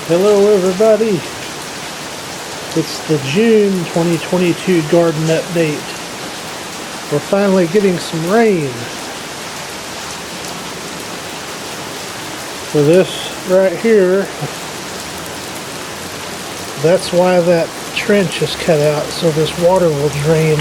Hello everybody, it's the June 2022 garden update. We're finally getting some rain. So this right here, that's why that trench is cut out, so this water will drain.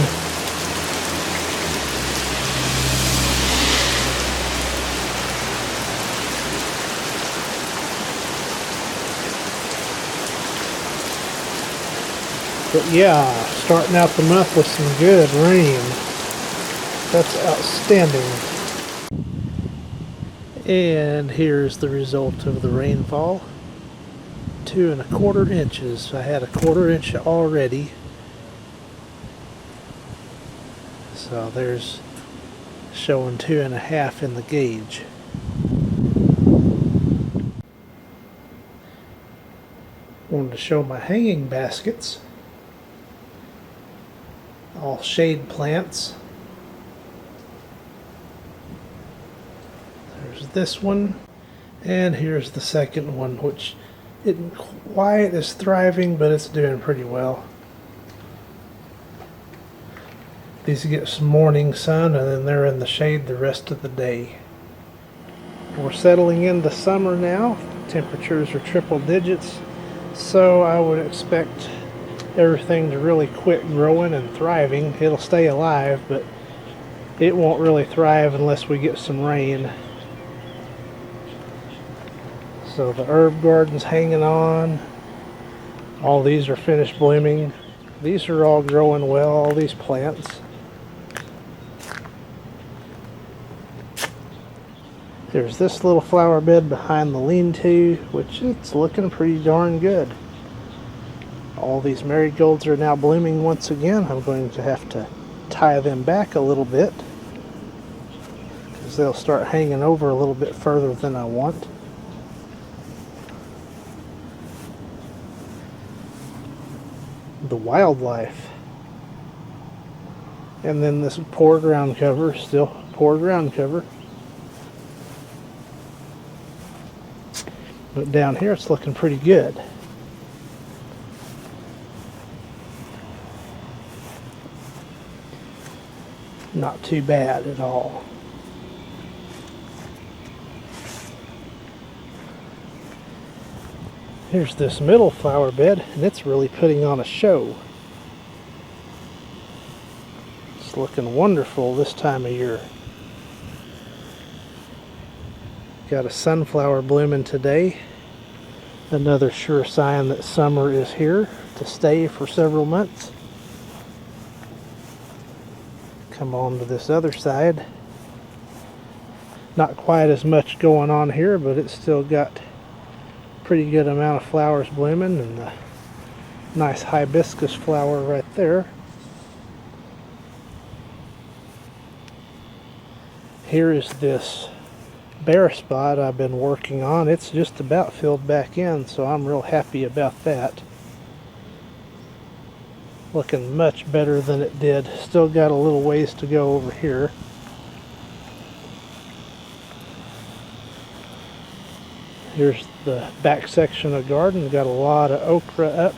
But yeah, starting out the month with some good rain. That's outstanding. And here's the result of the rainfall. 2 1/4 inches. I had a 1/4 inch already. So there's showing 2 1/2 in the gauge. Wanted to show my hanging baskets. All shade plants. There's this one, and here's the second one, which isn't quite as thriving, but it's doing pretty well. These get some morning sun, and then they're in the shade the rest of the day. We're settling into summer now. Temperatures are triple digits, so I would expect everything to really quit growing and thriving. It'll stay alive, but it won't really thrive unless we get some rain. So the herb garden's hanging on. All these are finished blooming. These are all growing well, all these plants. There's this little flower bed behind the lean-to, which it's looking pretty darn good. All these marigolds are now blooming once again. I'm going to have to tie them back a little bit because they'll start hanging over a little bit further than I want. The wildlife. And then this poor ground cover, still poor ground cover. But down here it's looking pretty good. Not too bad at all. Here's this middle flower bed, and it's really putting on a show. It's looking wonderful this time of year. Got a sunflower blooming today. Another sure sign that summer is here to stay for several months. Come on to this other side. Not quite as much going on here, but it's still got pretty good amount of flowers blooming, and the nice hibiscus flower right there. Here is this bare spot I've been working on. It's just about filled back in, so I'm real happy about that. Looking much better than it did. Still got a little ways to go over here. Here's the back section of the garden. Got a lot of okra up.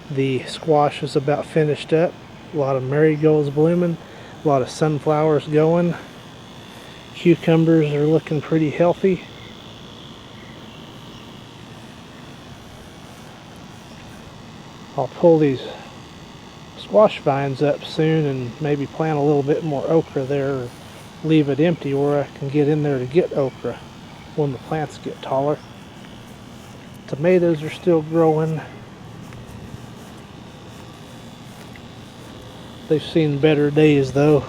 The squash is about finished up. A lot of marigolds blooming. A lot of sunflowers going. Cucumbers are looking pretty healthy. I'll pull these squash vines up soon and maybe plant a little bit more okra there, or leave it empty where I can get in there to get okra when the plants get taller. Tomatoes are still growing. They've seen better days though.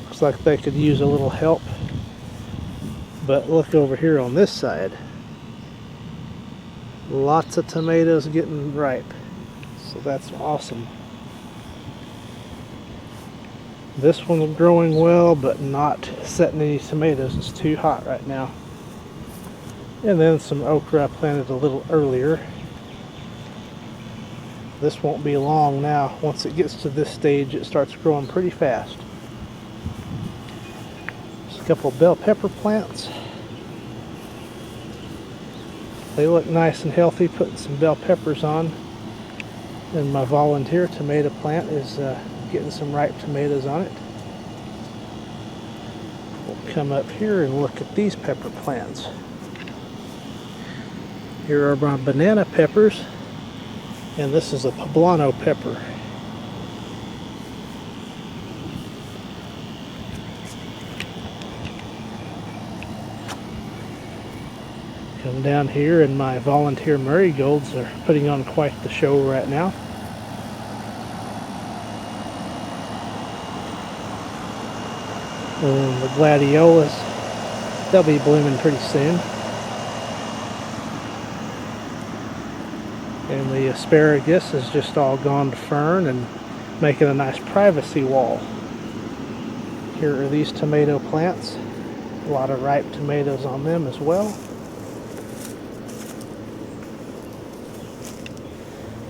Looks like they could use a little help. But look over here on this side. Lots of tomatoes getting ripe. So that's awesome. This one's growing well, but not setting any tomatoes. It's too hot right now. And then some okra I planted a little earlier. This won't be long now. Once it gets to this stage, it starts growing pretty fast. Just a couple bell pepper plants. They look nice and healthy. Putting some bell peppers on. And my volunteer tomato plant is getting some ripe tomatoes on it. We'll come up here and look at these pepper plants. Here are my banana peppers, and this is a poblano pepper. Come down here, and my volunteer marigolds are putting on quite the show right now. And the gladiolas, they'll be blooming pretty soon. And the asparagus is just all gone to fern and making a nice privacy wall. Here are these tomato plants. A lot of ripe tomatoes on them as well.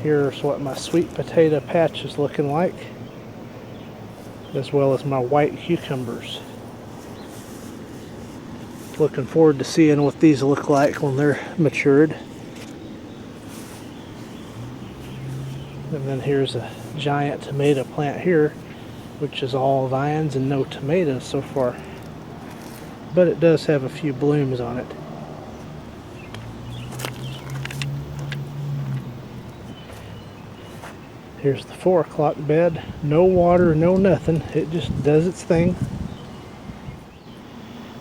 Here's what my sweet potato patch is looking like, as well as my white cucumbers. Looking forward to seeing what these look like when they're matured. And then here's a giant tomato plant here, which is all vines and no tomatoes so far. But it does have a few blooms on it. Here's the 4 o'clock bed. No water, no nothing. It just does its thing.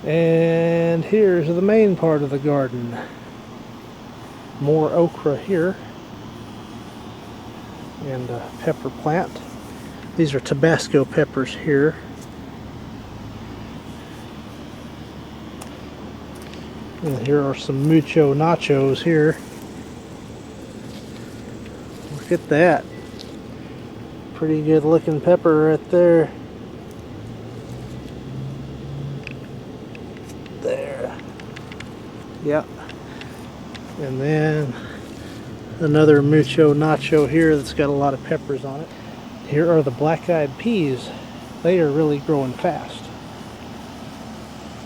And here's the main part of the garden. More okra here. And a pepper plant. These are Tabasco peppers here. And here are some mucho nachos here. Look at that. Pretty good looking pepper right there. There. Yep. And then another mucho nacho here that's got a lot of peppers on it. Here are the black-eyed peas. They are really growing fast.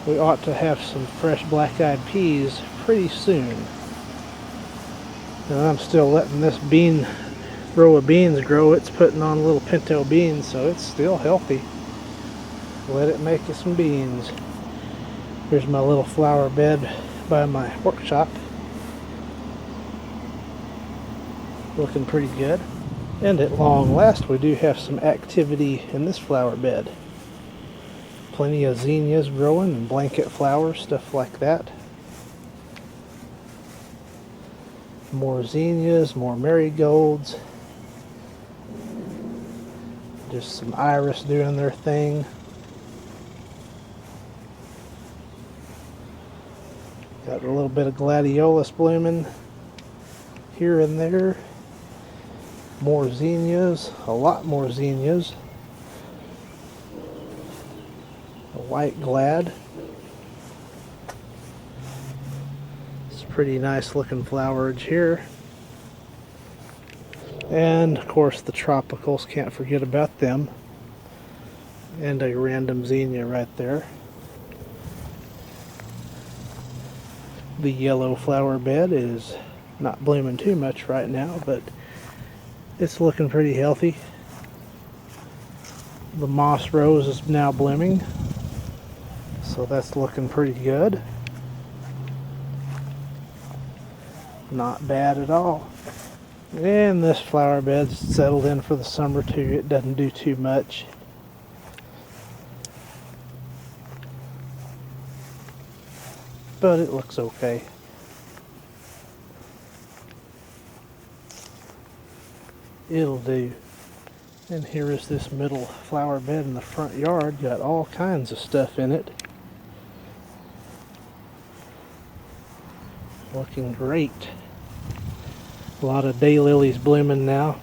We ought to have some fresh black-eyed peas pretty soon. And I'm still letting this row of beans grow. It's putting on little pinto beans, so it's still healthy. Let it make you some beans. Here's my little flower bed by my workshop. Looking pretty good. And at long last, we do have some activity in this flower bed. Plenty of zinnias growing and blanket flowers, stuff like that. More zinnias, more marigolds. Just some iris doing their thing. Got a little bit of gladiolus blooming here and there. More zinnias, a lot more zinnias. A white glad. It's pretty nice looking flowerage here. And of course the tropicals, can't forget about them. And a random zinnia right there. The yellow flower bed is not blooming too much right now, but it's looking pretty healthy. The moss rose is now blooming, so that's looking pretty good. Not bad at all. And this flower bed's settled in for the summer too. It doesn't do too much. But it looks okay. It'll do. And here is this middle flower bed in the front yard. Got all kinds of stuff in it. Looking great. A lot of daylilies blooming now.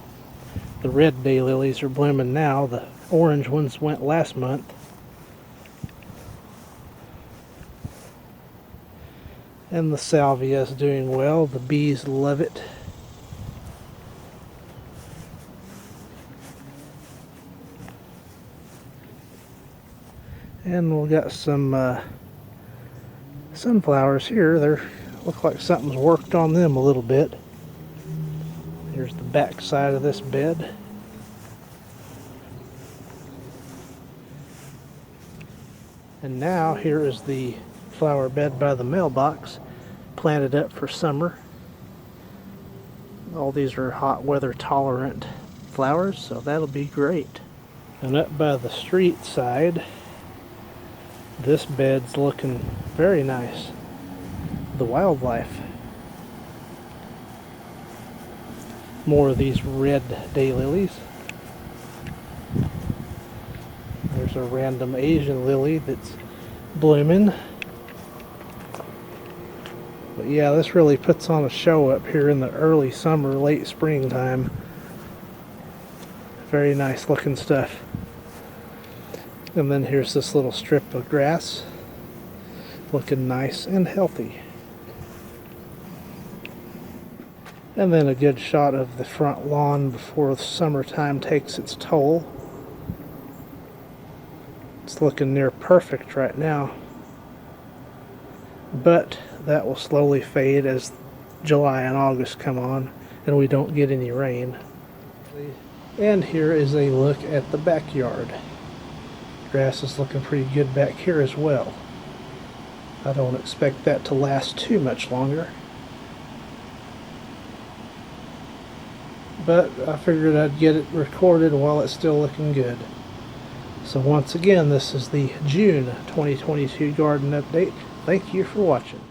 The red daylilies are blooming now. The orange ones went last month. And the salvia is doing well. The bees love it. And we've got some sunflowers here. They're Look like something's worked on them a little bit. Here's the back side of this bed. And now here is the flower bed by the mailbox, planted up for summer. All these are hot weather tolerant flowers, so that'll be great. And up by the street side, this bed's looking very nice. The wildlife. More of these red daylilies. There's a random Asian lily that's blooming. But yeah, this really puts on a show up here in the early summer, late springtime. Very nice looking stuff. And then here's this little strip of grass, looking nice and healthy. And then a good shot of the front lawn before the summertime takes its toll. It's looking near perfect right now. But that will slowly fade as July and August come on and we don't get any rain. And here is a look at the backyard. Grass is looking pretty good back here as well. I don't expect that to last too much longer. But I figured I'd get it recorded while it's still looking good. So once again, this is the June 2022 garden update. Thank you for watching.